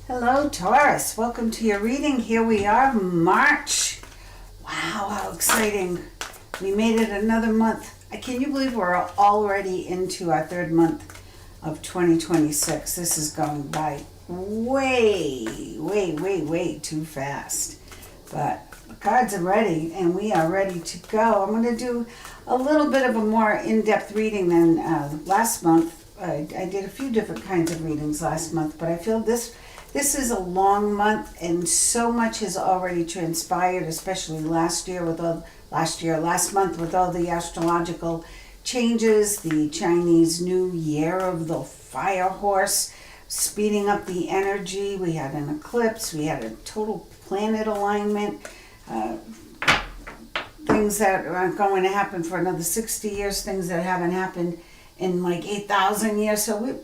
Hello, Taurus. Welcome to your reading. Here we are, March. Wow, how exciting. We made it another month. Can you believe we're already into our third month of 2026? This is going by way too fast. But the cards are ready, and we are ready to go. I'm going to do a little bit of a more in-depth reading than last month. I did a few different kinds of readings last month, but I feel this is a long month, and so much has already transpired, especially last month with all the astrological changes, the Chinese New Year of the fire horse, speeding up the energy. We had an eclipse, we had a total planet alignment, things that aren't going to happen for another 60 years, things that haven't happened in like 8,000 years. So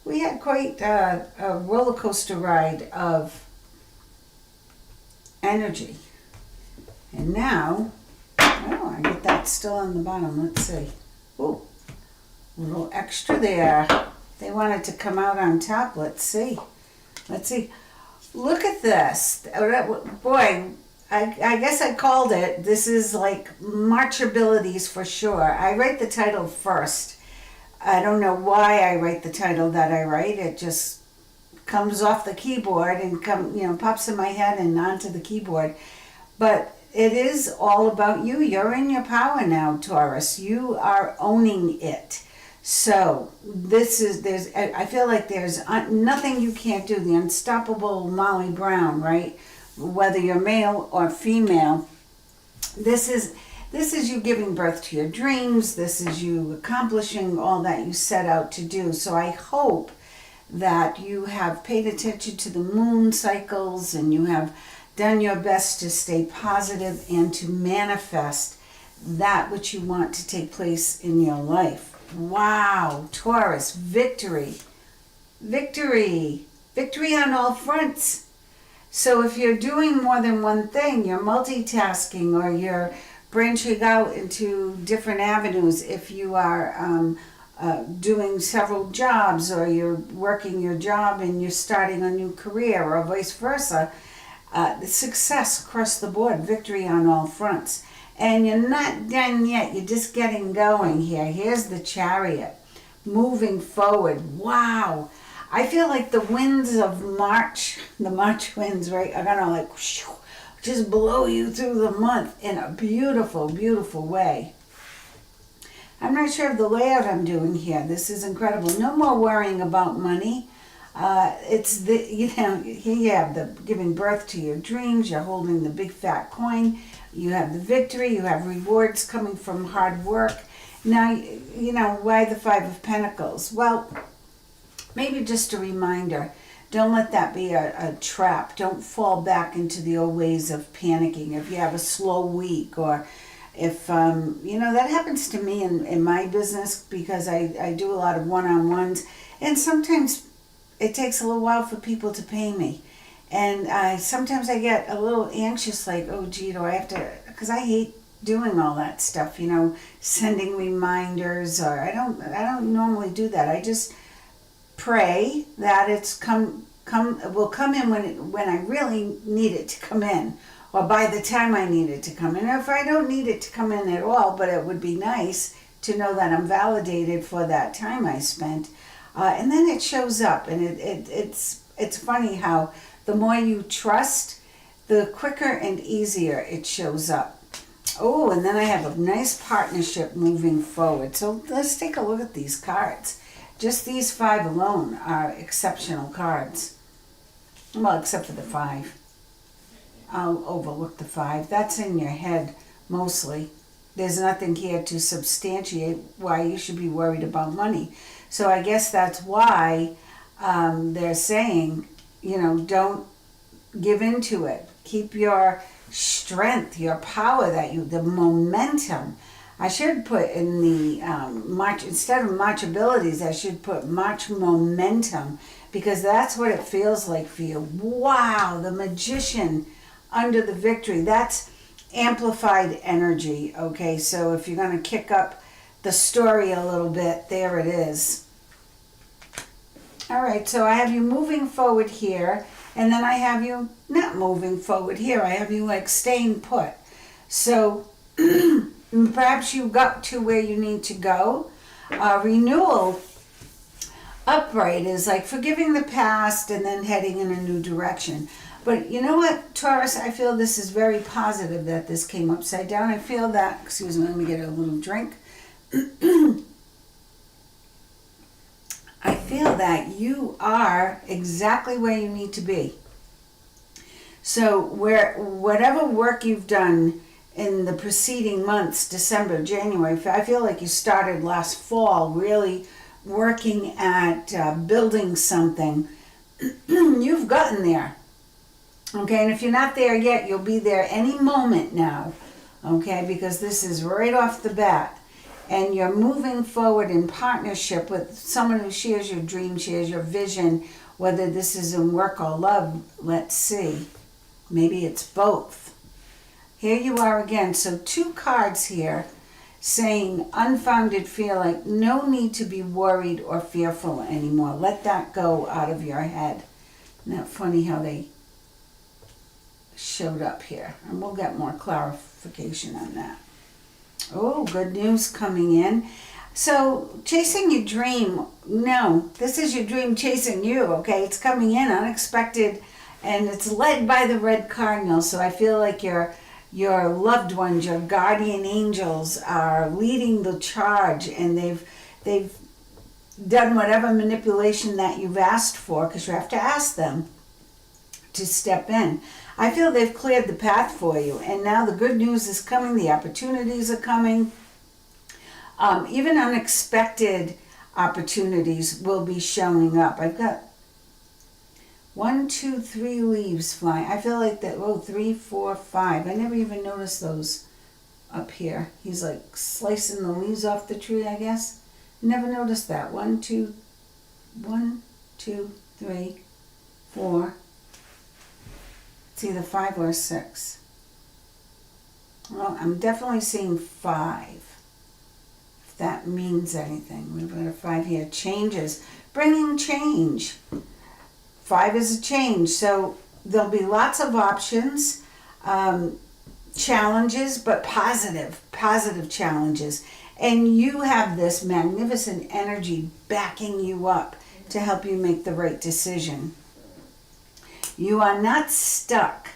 we had quite a roller coaster ride of energy. And now, I get that still on the bottom. Let's see. Ooh, a little extra there. They wanted to come out on top. Let's see. Look at this. Boy, I guess I called it. This is like Marchabilities for sure. I write the title first. I don't know why I write the title that I write. It just comes off the keyboard and pops in my head and onto the keyboard. But it is all about you. You're in your power now, Taurus. You are owning it. So I feel like there's nothing you can't do. The unstoppable Molly Brown, right? Whether you're male or female, this is you giving birth to your dreams. This is you accomplishing all that you set out to do. So I hope that you have paid attention to the moon cycles and you have done your best to stay positive and to manifest that which you want to take place in your life. Wow, Taurus, victory. Victory. Victory on all fronts. So if you're doing more than one thing, you're multitasking or you're branching out into different avenues, if you are doing several jobs or you're working your job and you're starting a new career or vice versa, success across the board, victory on all fronts. And you're not done yet, you're just getting going here. Here's the Chariot, moving forward. Wow. I feel like the winds of March, the March winds, right, are gonna like whoosh, just blow you through the month in a beautiful, beautiful way. I'm not sure of the layout I'm doing here. This is incredible. No more worrying about money. Here you have the giving birth to your dreams. You're holding the big fat coin. You have the victory. You have rewards coming from hard work. Now, why the Five of Pentacles? Well, maybe just a reminder. Don't let that be a trap. Don't fall back into the old ways of panicking. If you have a slow week or if, that happens to me in my business because I do a lot of one-on-ones. And sometimes it takes a little while for people to pay me. And sometimes I get a little anxious like, oh, gee, do I have to, because I hate doing all that stuff, sending reminders or I don't normally do that. I just pray that it's will come in when I really need it to come in, or by the time I need it to come in. Or if I don't need it to come in at all, but it would be nice to know that I'm validated for that time I spent, and then it shows up. And it's funny how the more you trust, the quicker and easier it shows up. Oh, and then I have a nice partnership moving forward. So let's take a look at these cards. Just these 5 alone are exceptional cards. Well, except for the 5. I'll overlook the 5. That's in your head, mostly. There's nothing here to substantiate why you should be worried about money. So I guess that's why they're saying, don't give into it. Keep your strength, your power, the momentum. I should put in the March, instead of Marchabilities, I should put March momentum, because that's what it feels like for you. Wow, the Magician under the victory. That's amplified energy, okay? So if you're going to kick up the story a little bit, there it is. All right, so I have you moving forward here, and then I have you not moving forward here. I have you like staying put. So perhaps you got to where you need to go. Renewal upright is like forgiving the past and then heading in a new direction. But you know what, Taurus, I feel this is very positive that this came upside down. I feel that, excuse me, let me get a little drink. I feel that you are exactly where you need to be. So whatever work you've done in the preceding months, December, January, I feel like you started last fall really working at building something. You've gotten there. Okay, and if you're not there yet, you'll be there any moment now. Okay, because this is right off the bat. And you're moving forward in partnership with someone who shares your dream, shares your vision, whether this is in work or love. Let's see. Maybe it's both. Here you are again. So 2 cards here saying unfounded fear, like no need to be worried or fearful anymore. Let that go out of your head. Isn't that funny how they showed up here? And we'll get more clarification on that. Oh, good news coming in. So, chasing your dream. No, this is your dream chasing you, okay? It's coming in unexpected, and it's led by the red cardinal. So I feel like your loved ones, your guardian angels are leading the charge, and they've done whatever manipulation that you've asked for, because you have to ask them to step in. I feel they've cleared the path for you, and now the good news is coming, the opportunities are coming. Even unexpected opportunities will be showing up. I've got 1, 2, 3 leaves flying. I feel like that, 3, 4, 5. I never even noticed those up here. He's like slicing the leaves off the tree, I guess. Never noticed that. 1, 2, 3, 4. It's either 5 or 6. Well, I'm definitely seeing 5. If that means anything. We've got a 5 here. Changes. Bringing change. 5 is a change. So there'll be lots of options, challenges, but positive challenges. And you have this magnificent energy backing you up to help you make the right decision. You are not stuck.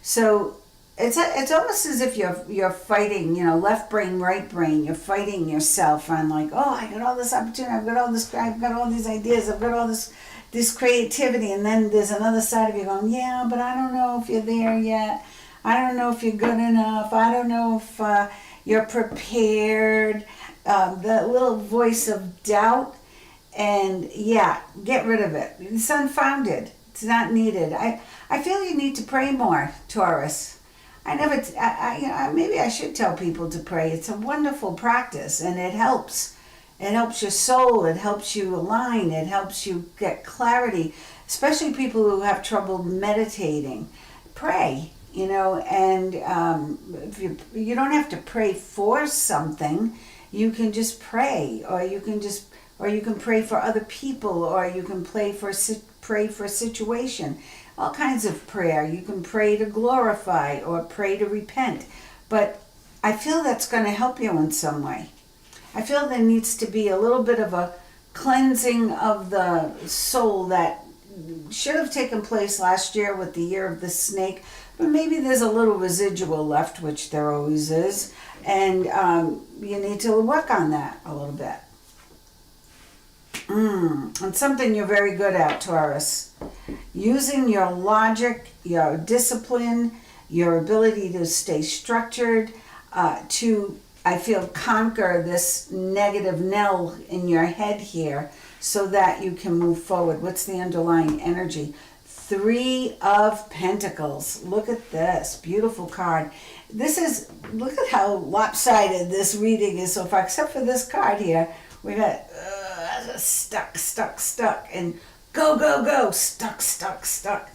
So it's almost as if you're fighting, left brain, right brain. You're fighting yourself on like, oh, I got all this opportunity, I've got all these ideas, I've got all this creativity, and then there's another side of you going, yeah, but I don't know if you're there yet. I don't know if you're good enough. I don't know if you're prepared. The little voice of doubt, and yeah, get rid of it. It's unfounded. It's not needed. I feel you need to pray more, Taurus. Maybe I should tell people to pray. It's a wonderful practice, and it helps. It helps your soul. It helps you align. It helps you get clarity, especially people who have trouble meditating. Pray, and if you don't have to pray for something. You can just pray, or you can pray for other people, or you can pray for a situation. All kinds of prayer. You can pray to glorify or pray to repent. But I feel that's going to help you in some way. I feel there needs to be a little bit of a cleansing of the soul that should have taken place last year with the year of the snake. But maybe there's a little residual left, which there always is. And you need to work on that a little bit. It's something you're very good at, Taurus. Using your logic, your discipline, your ability to stay structured, to, I feel, conquer this negative Nell in your head here so that you can move forward. What's the underlying energy? 3 of Pentacles. Look at this. Beautiful card. Look at how lopsided this reading is so far, except for this card here. We got stuck, and go, stuck.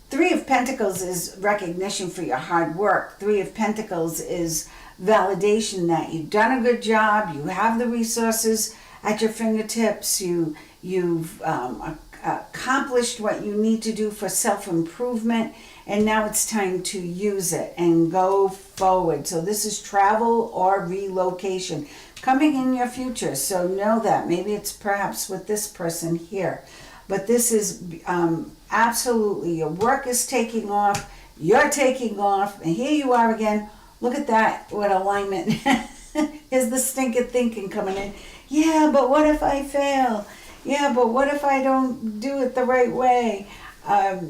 3 of Pentacles is recognition for your hard work. 3 of Pentacles is validation that you've done a good job, you have the resources at your fingertips, you You've accomplished what you need to do for self-improvement, and now it's time to use it and go forward. So this is travel or relocation coming in your future. So know that. Maybe it's perhaps with this person here. But this is absolutely, your work is taking off, you're taking off, and here you are again. Look at that, what alignment. Is the stinking thinking coming in. Yeah, but what if I fail? Yeah, but what if I don't do it the right way? Yeah,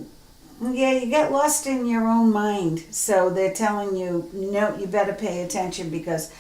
you get lost in your own mind. So they're telling you, no, you better pay attention because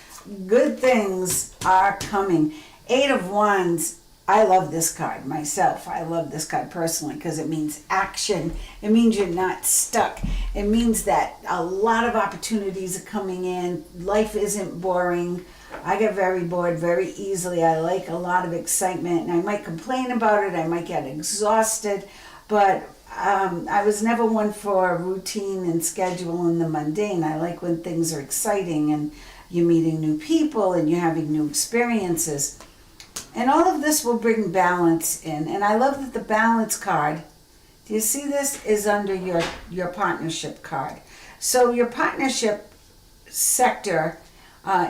good things are coming. 8 of Wands. I love this card myself. I love this card personally because it means action. It means you're not stuck. It means that a lot of opportunities are coming in. Life isn't boring. I get very bored very easily. I like a lot of excitement, and I might complain about it. I might get exhausted, but I was never one for routine and schedule and the mundane. I like when things are exciting and you're meeting new people and you're having new experiences. And all of this will bring balance in. And I love that the balance card, do you see this, is under your partnership card. So your partnership sector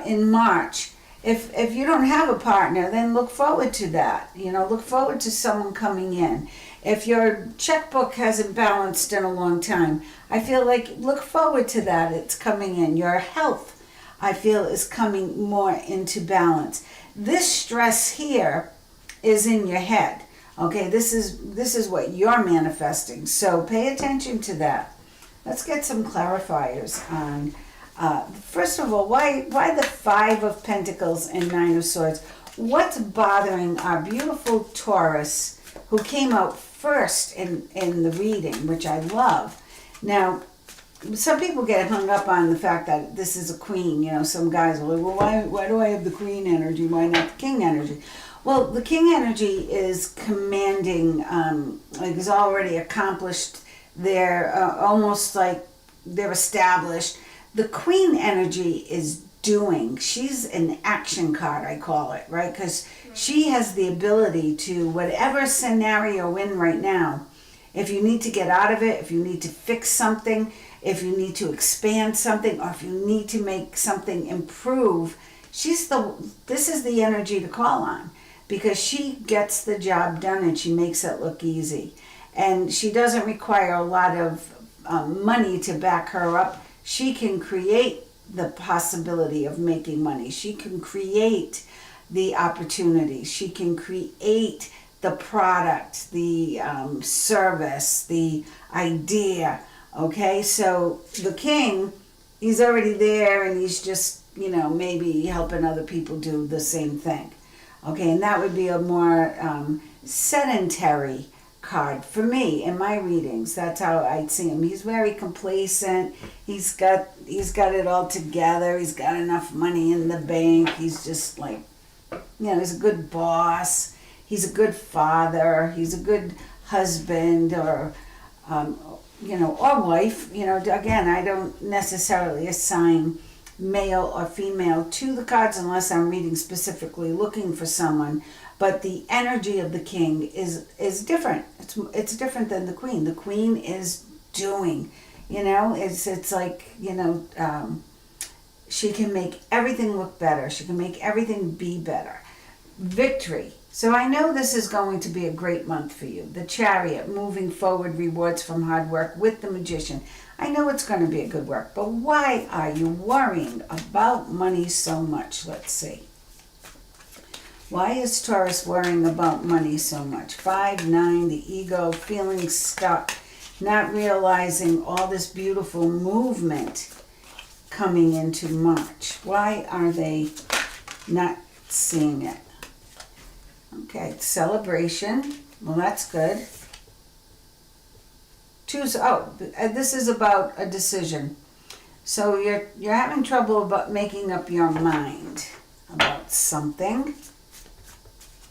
in March, if you don't have a partner, then look forward to that. Look forward to someone coming in. If your checkbook hasn't balanced in a long time, I feel like look forward to that. It's coming in. Your health, I feel, is coming more into balance. This stress here is in your head. Okay, this is what you're manifesting. So pay attention to that. Let's get some clarifiers on. First of all, why the 5 of Pentacles and 9 of Swords? What's bothering our beautiful Taurus, who came out first in the reading, which I love. Now, some people get hung up on the fact that this is a queen. Some guys are like, well, why do I have the queen energy? Why not the king energy? Well, the king energy is commanding, is already accomplished. They're almost like they're established. The queen energy is doing. She's an action card, I call it, right? Because she has the ability to, whatever scenario in right now, if you need to get out of it, if you need to fix something, if you need to expand something, or if you need to make something improve, this is the energy to call on, because she gets the job done and she makes it look easy. And she doesn't require a lot of money to back her up. She can create the possibility of making money. She can create the opportunity. She can create the product, the service, the idea. Okay, so the king, he's already there and he's just, maybe helping other people do the same thing. Okay, and that would be a more sedentary card for me in my readings. That's how I'd see him. He's very complacent. He's got it all together. He's got enough money in the bank. He's just like, he's a good boss. He's a good father. He's a good husband or wife. Again, I don't necessarily assign male or female to the cards unless I'm reading specifically looking for someone. But the energy of the king is different. It's different than the queen. The queen is doing. It's like, she can make everything look better. She can make everything be better. Victory. So I know this is going to be a great month for you. The Chariot, moving forward, rewards from hard work with the Magician. I know it's going to be a good work, but why are you worrying about money so much? Let's see. Why is Taurus worrying about money so much? 5, 9, the ego, feeling stuck, not realizing all this beautiful movement coming into March. Why are they not seeing it? Okay, celebration. Well, that's good. This is about a decision. So you're having trouble about making up your mind about something.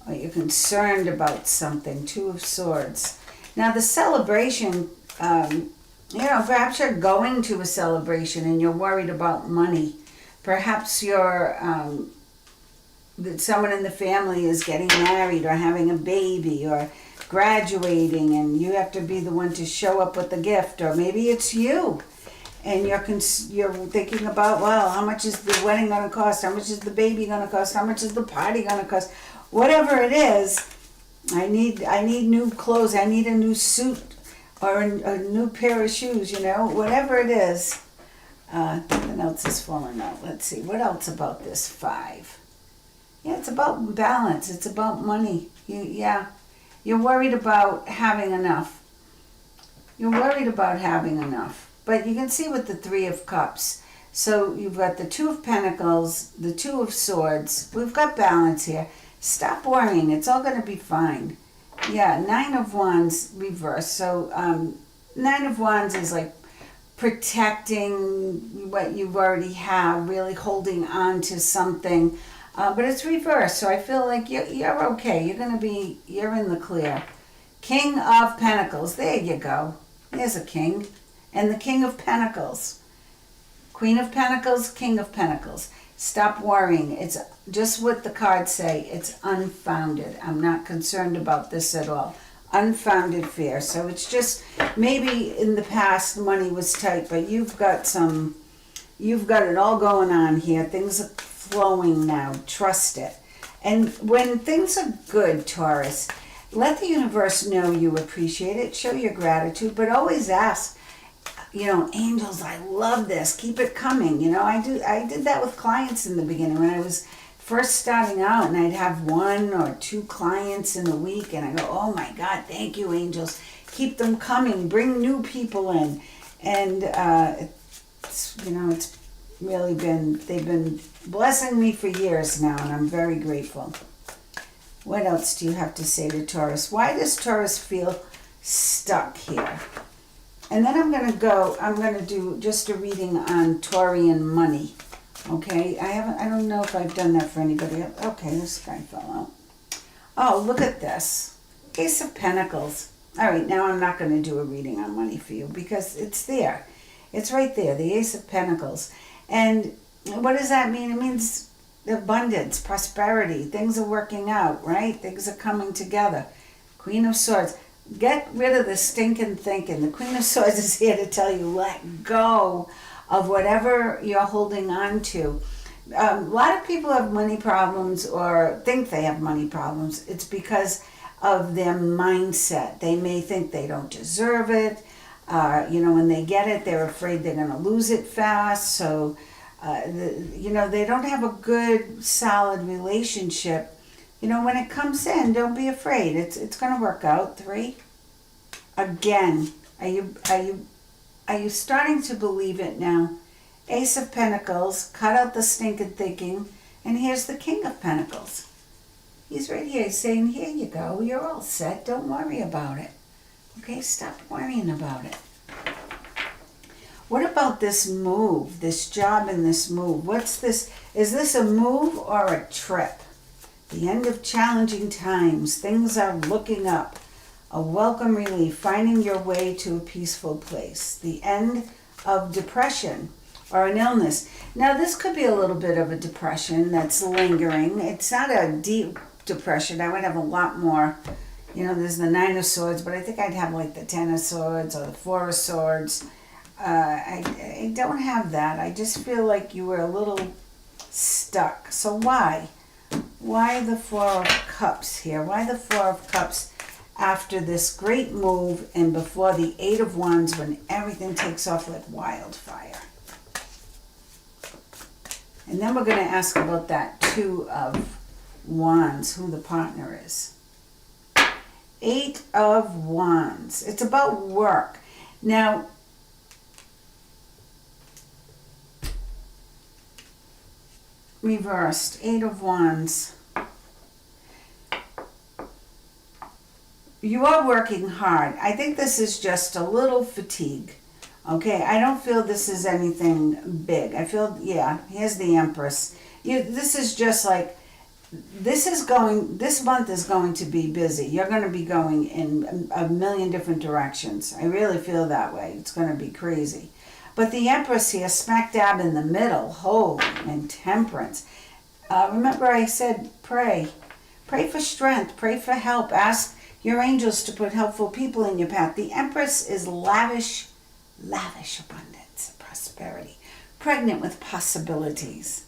Or you're concerned about something. 2 of Swords. Now the celebration, perhaps you're going to a celebration and you're worried about money. Perhaps you're that someone in the family is getting married or having a baby or graduating, and you have to be the one to show up with the gift. Or maybe it's you, and you're thinking about, well, how much is the wedding going to cost? How much is the baby going to cost? How much is the party going to cost? Whatever it is, I need new clothes. I need a new suit or a new pair of shoes. Whatever it is. Something else is falling out. Let's see. What else about this 5? Yeah, it's about balance. It's about money. You're worried about having enough. You're worried about having enough. But you can see with the 3 of Cups. So you've got the 2 of Pentacles, the 2 of Swords. We've got balance here. Stop worrying. It's all going to be fine. Yeah, 9 of Wands reversed. So 9 of Wands is like protecting what you already have, really holding on to something. But it's reversed, so I feel like you're okay. You're in the clear. King of Pentacles. There you go. There's a king. And the King of Pentacles. Queen of Pentacles, King of Pentacles. Stop worrying. It's just what the cards say. It's unfounded. I'm not concerned about this at all. Unfounded fear. So it's just, maybe in the past money was tight, but you've got it all going on here. Things are flowing now. Trust it. And when things are good, Taurus, let the universe know you appreciate it. Show your gratitude, but always ask, angels, I love this. Keep it coming. I did that with clients in the beginning when I was first starting out, and I'd have 1 or 2 clients in a week, and I go, oh my God, thank you, angels. Keep them coming. Bring new people in. And it's really they've been blessing me for years now, and I'm very grateful. What else do you have to say to Taurus? Why does Taurus feel stuck here? And then I'm going to do just a reading on Taurian money. Okay, I don't know if I've done that for anybody else. Okay, this guy fell out. Oh, look at this. Ace of Pentacles. All right, now I'm not going to do a reading on money for you because it's there. It's right there, the Ace of Pentacles. And what does that mean? It means abundance, prosperity. Things are working out, right? Things are coming together. Queen of Swords. Get rid of the stinking thinking. The Queen of Swords is here to tell you, let go of whatever you're holding on to. A lot of people have money problems or think they have money problems. It's because of their mindset. They may think they don't deserve it. When they get it, they're afraid they're going to lose it fast. So, they don't have a good, solid relationship. When it comes in, don't be afraid. It's going to work out. 3. Again, are you starting to believe it now? Ace of Pentacles, cut out the stinking thinking, and here's the King of Pentacles. He's right here. He's saying, here you go. You're all set. Don't worry about it. Okay, stop worrying about it. What about this move, this job and this move? What's this? Is this a move or a trip? The end of challenging times. Things are looking up. A welcome relief. Finding your way to a peaceful place. The end of depression or an illness. Now, this could be a little bit of a depression that's lingering. It's not a deep depression. I would have a lot more. There's the 9 of Swords, but I think I'd have like the 10 of Swords or the 4 of Swords. I don't have that. I just feel like you were a little stuck. So why? Why the 4 of Cups here? Why the 4 of Cups after this great move and before the 8 of Wands when everything takes off like wildfire? And then we're going to ask about that 2 of Wands, who the partner is. 8 of Wands. It's about work. Now, reversed. 8 of Wands. You are working hard. I think this is just a little fatigue. Okay, I don't feel this is anything big. I feel, here's the Empress. This is just like, this month is going to be busy. You're going to be going in a million different directions. I really feel that way. It's going to be crazy. But the Empress here, smack dab in the middle, holy, and Temperance. Remember I said pray. Pray for strength. Pray for help. Ask your angels to put helpful people in your path. The Empress is lavish abundance, prosperity, pregnant with possibilities.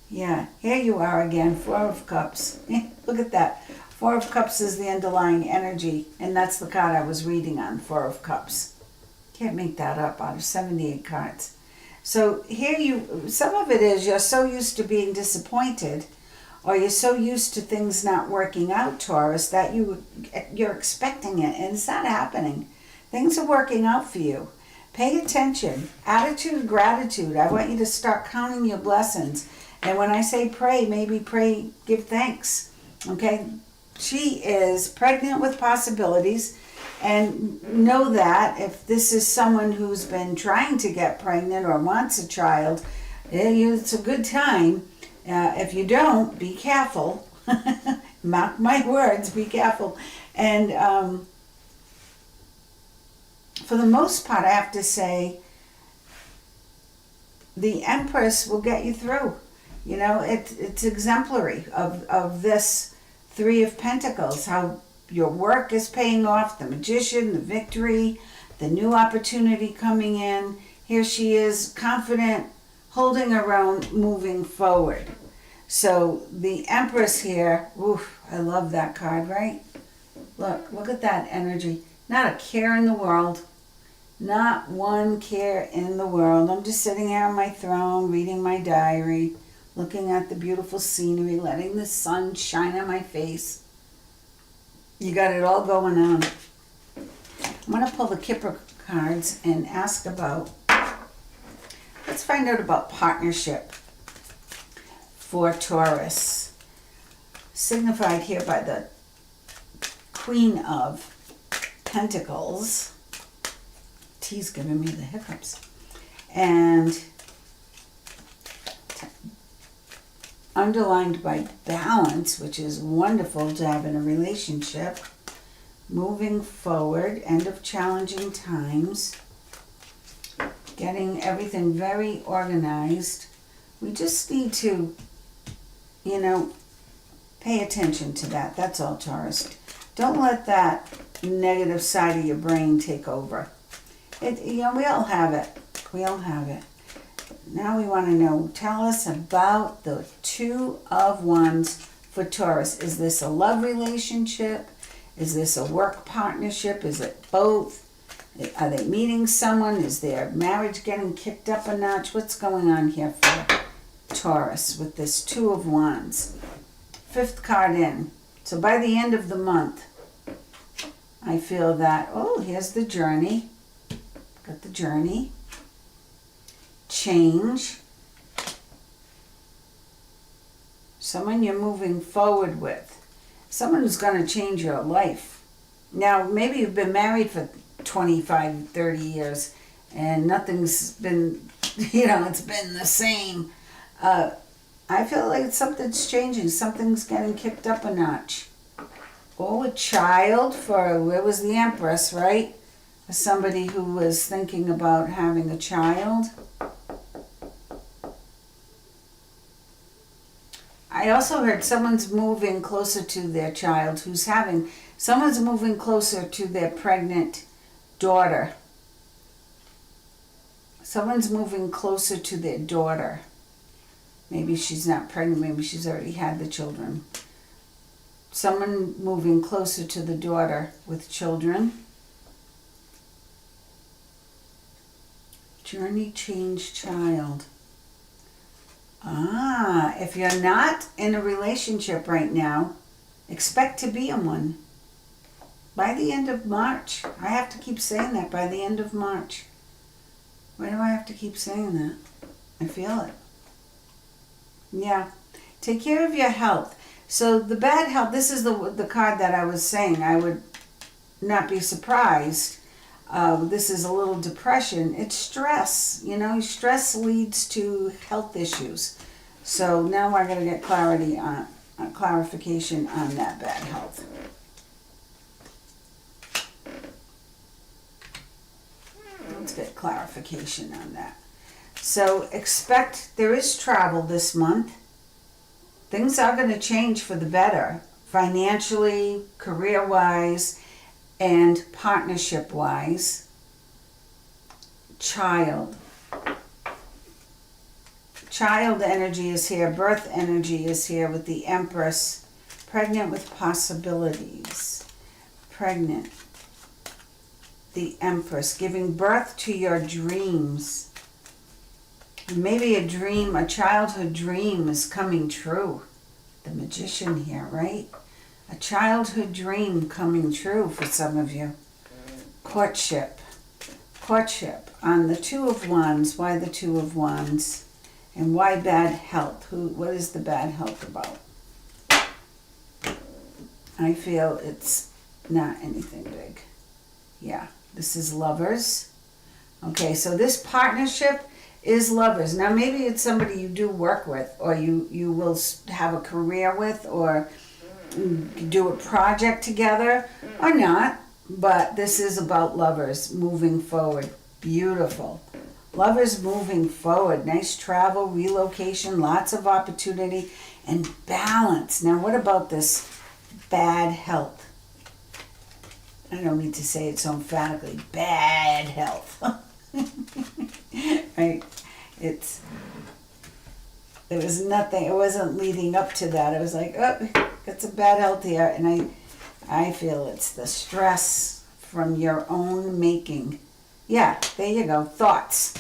Yeah, here you are again, Four of Cups. Look at that. Four of Cups is the underlying energy, and that's the card I was reading on, Four of Cups. Can't make that up out of 78 cards. So here some of it is you're so used to being disappointed, or you're so used to things not working out, Taurus, that you're expecting it, and it's not happening. Things are working out for you. Pay attention. Attitude, gratitude. I want you to start counting your blessings. And when I say pray, maybe pray, give thanks. Okay? She is pregnant with possibilities. And know that if this is someone who's been trying to get pregnant or wants a child, it's a good time. If you don't, be careful. Mark my words, be careful. And for the most part, I have to say, the Empress will get you through. You know, it's exemplary of this Three of Pentacles, how your work is paying off, the Magician, the victory, the new opportunity coming in. Here she is, confident, holding her own, moving forward. So the Empress here, oof, I love that card, right? Look at that energy. Not a care in the world. Not one care in the world. I'm just sitting here on my throne, reading my diary, looking at the beautiful scenery, letting the sun shine on my face. You got it all going on. I'm going to pull the Kipper cards and ask about, let's find out about partnership for Taurus, signified here by the Queen of Pentacles. Tea's giving me the hiccups. And underlined by balance, which is wonderful to have in a relationship. Moving forward, end of challenging times. Getting everything very organized. We just need to, pay attention to that. That's all, Taurus. Don't let that negative side of your brain take over. We all have it. We all have it. Now we want to know, tell us about the Two of Wands for Taurus. Is this a love relationship? Is this a work partnership? Is it both? Are they meeting someone? Is their marriage getting kicked up a notch? What's going on here for Taurus with this Two of Wands? Fifth card in. So by the end of the month, I feel that, here's the journey. Got the journey. Change. Someone you're moving forward with. Someone who's going to change your life. Now, maybe you've been married for 25, 30 years and nothing's been, it's been the same. I feel like something's changing. Something's getting kicked up a notch. Oh, a child where was the Empress, right? For somebody who was thinking about having a child. I also heard someone's moving closer to their child someone's moving closer to their pregnant daughter. Someone's moving closer to their daughter. Maybe she's not pregnant, maybe she's already had the children. Someone moving closer to the daughter with children. Journey, change, child. If you're not in a relationship right now, expect to be in one. By the end of March. I have to keep saying that, by the end of March. Why do I have to keep saying that? I feel it. Yeah. Take care of your health. So the bad health, this is the card that I was saying. I would not be surprised. This is a little depression. It's stress. Stress leads to health issues. So now we're going to get clarification on that bad health. Let's get clarification on that. So there is travel this month. things are going to change for the better, financially, career-wise, and partnership-wise. Child energy is here, birth energy is here with the Empress, pregnant with possibilities, pregnant, the Empress, giving birth to your dreams. Maybe a dream, a childhood dream is coming true. The Magician here, right? A childhood dream coming true for some of you. Courtship on the Two of Wands. Why the Two of Wands? And why bad health? What is the bad health about? I feel it's not anything big. Yeah, this is Lovers. Okay, so this partnership is Lovers. Now maybe it's somebody you do work with, or you will have a career with, or do a project together, or not. But this is about Lovers moving forward. Beautiful. Lovers moving forward. Nice travel, relocation, lots of opportunity, and balance. Now what about this bad health? I don't need to say it so emphatically. Bad health. Right? There was nothing, it wasn't leading up to that. It was like, oh, got some bad health here. And I feel it's the stress from your own making. Yeah, there you go. Thoughts.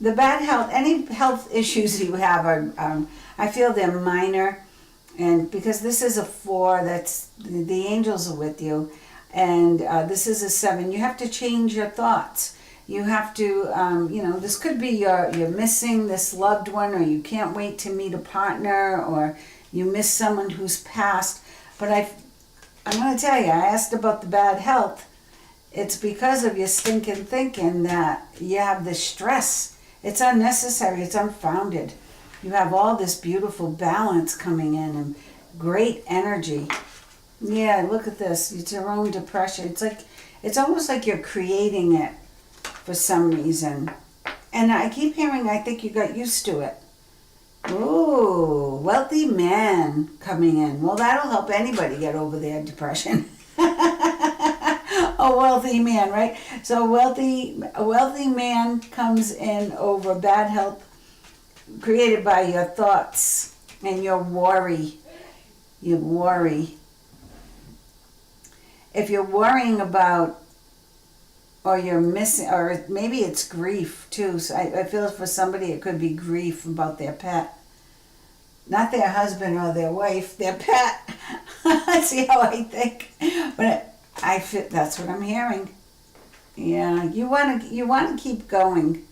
The bad health, any health issues you have are, I feel they're minor. And because this is a 4, that's the angels are with you. And this is a 7. You have to change your thoughts. You have to, this could be you're missing this loved one, or you can't wait to meet a partner, or you miss someone who's passed. But I'm going to tell you, I asked about the bad health. It's because of your stinking thinking that you have this stress. It's unnecessary. It's unfounded. You have all this beautiful balance coming in and great energy. Yeah, look at this. It's your own depression. It's almost like you're creating it for some reason. And I keep hearing, I think you got used to it. Ooh, wealthy man coming in. Well, that'll help anybody get over their depression. A wealthy man, right? So a wealthy man comes in over bad health created by your thoughts and your worry. You worry. If you're worrying about, or you're missing, or maybe it's grief too. So I feel for somebody it could be grief about their pet. Not their husband or their wife, their pet. See how I think? But I feel that's what I'm hearing. Yeah, you want to keep going.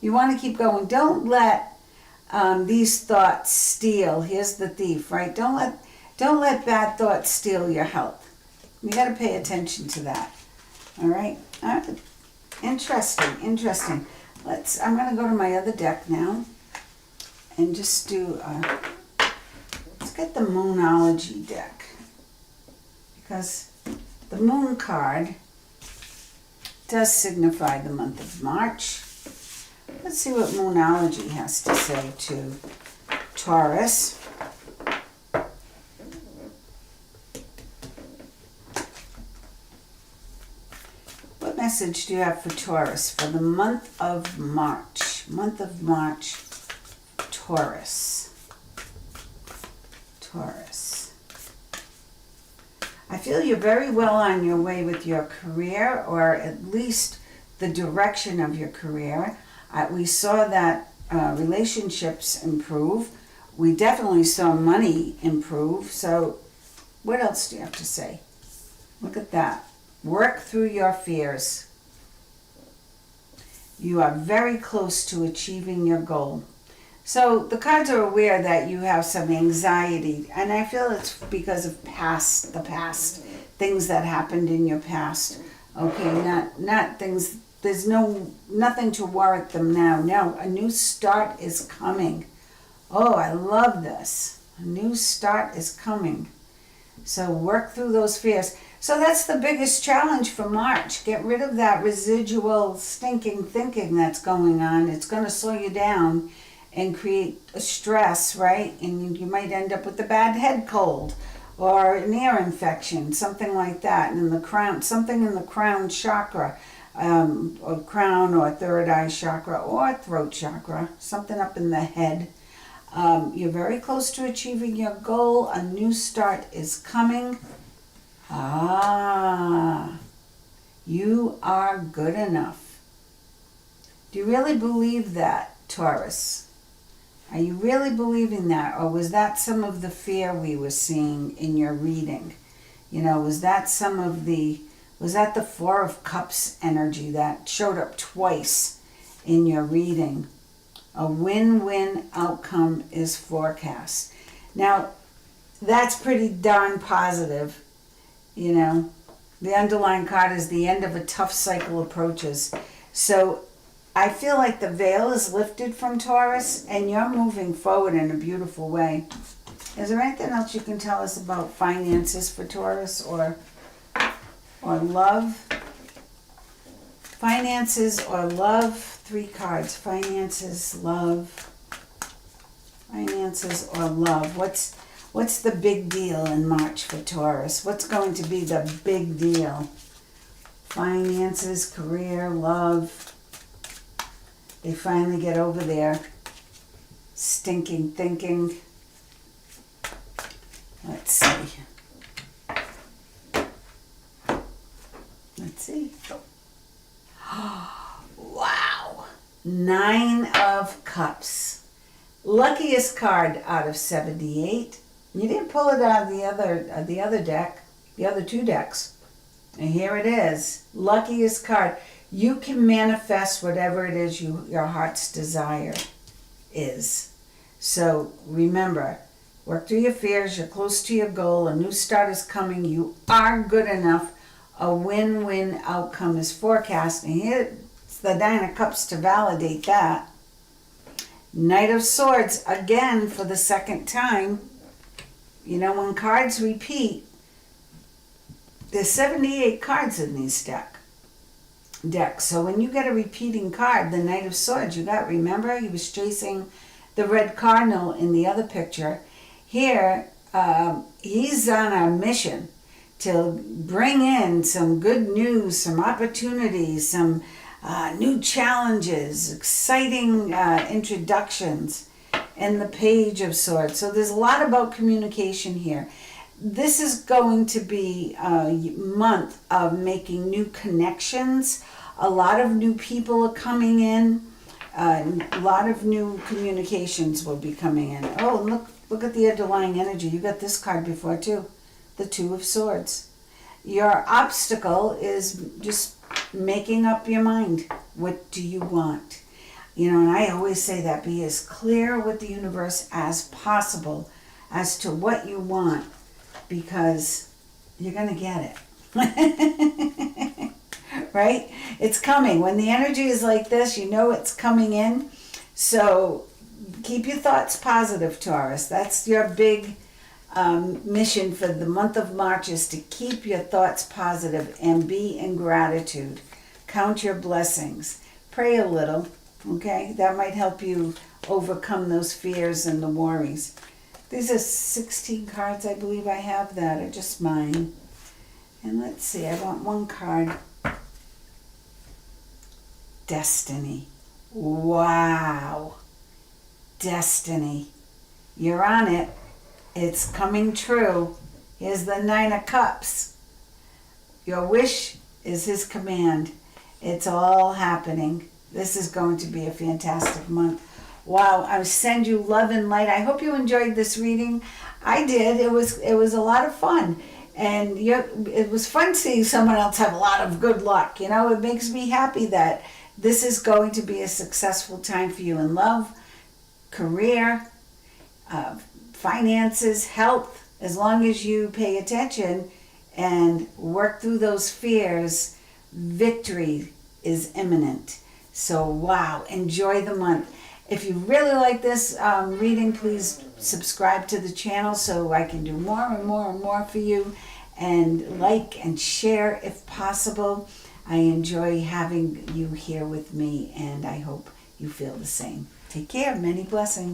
You want to keep going. Don't let these thoughts steal. Here's the thief, right? Don't let bad thoughts steal your health. You got to pay attention to that. All right. Interesting. I'm going to go to my other deck now and just do. Let's get the Moonology deck, because the Moon card does signify the month of March. Let's see what Moonology has to say to Taurus. What message do you have for Taurus for the month of March? Month of March, Taurus. I feel you're very well on your way with your career, or at least the direction of your career. We saw that relationships improve. We definitely saw money improve. So what else do you have to say? Look at that. Work through your fears. You are very close to achieving your goal. So the cards are aware that you have some anxiety, and I feel it's because of the past, things that happened in your past. Okay, not things. There's nothing to warrant them now. No, a new start is coming. Oh, I love this. A new start is coming. So work through those fears. So that's the biggest challenge for March. Get rid of that residual stinking thinking that's going on. It's going to slow you down. and create a stress, right? And you might end up with a bad head cold or an ear infection, something like that. And in the crown, something in the crown chakra, or crown or third eye chakra or throat chakra, something up in the head. You're very close to achieving your goal. A new start is coming. You are good enough. Do you really believe that, Taurus? Are you really believing that? Or was that some of the fear we were seeing in your reading? You know, was that the Four of Cups energy that showed up twice in your reading? A win-win outcome is forecast. Now, that's pretty darn positive. You know, the underlying card is the end of a tough cycle approaches. So I feel like the veil is lifted from Taurus and you're moving forward in a beautiful way. Is there anything else you can tell us about finances for Taurus or love? Finances or love? 3 cards. Finances, love. Finances or love. What's the big deal in March for Taurus? What's going to be the big deal? Finances, career, love. They finally get over their stinking thinking. Let's see. Let's see. Wow. 9 of Cups. Luckiest card out of 78. You didn't pull it out of the other deck, the other 2 decks. And here it is. Luckiest card. You can manifest whatever it is your heart's desire is. So remember, work through your fears. You're close to your goal. A new start is coming. You are good enough. A win-win outcome is forecast. And here's the 9 of Cups to validate that. Knight of Swords, again for the second time. You know, when cards repeat, there's 78 cards in these decks. So when you get a repeating card, the Knight of Swords, remember, he was chasing the red cardinal in the other picture. Here, he's on a mission to bring in some good news, some opportunities, some new challenges, exciting introductions, and the Page of Swords. So there's a lot about communication here. This is going to be a month of making new connections. A lot of new people are coming in. A lot of new communications will be coming in. Oh, look at the underlying energy. You got this card before too. The 2 of Swords. Your obstacle is just making up your mind. What do you want? You know, and I always say that, be as clear with the universe as possible as to what you want, because you're going to get it. Right? It's coming. When the energy is like this, you know it's coming in. So keep your thoughts positive, Taurus. That's your big mission for the month of March, is to keep your thoughts positive and be in gratitude. Count your blessings. Pray a little, okay? That might help you overcome those fears and the worries. These are 16 cards, I believe I have that are just mine. And let's see, I want 1 card. Destiny. Wow. Destiny. You're on it. It's coming true. Here's the 9 of Cups. Your wish is his command. It's all happening. This is going to be a fantastic month. Wow, I send you love and light. I hope you enjoyed this reading. I did. It was a lot of fun. And it was fun seeing someone else have a lot of good luck. You know, it makes me happy that this is going to be a successful time for you in love, career, finances, health. As long as you pay attention and work through those fears, victory is imminent. So wow, enjoy the month. If you really like this reading, please subscribe to the channel so I can do more and more and more for you. And like and share if possible. I enjoy having you here with me, and I hope you feel the same. Take care. Many blessings.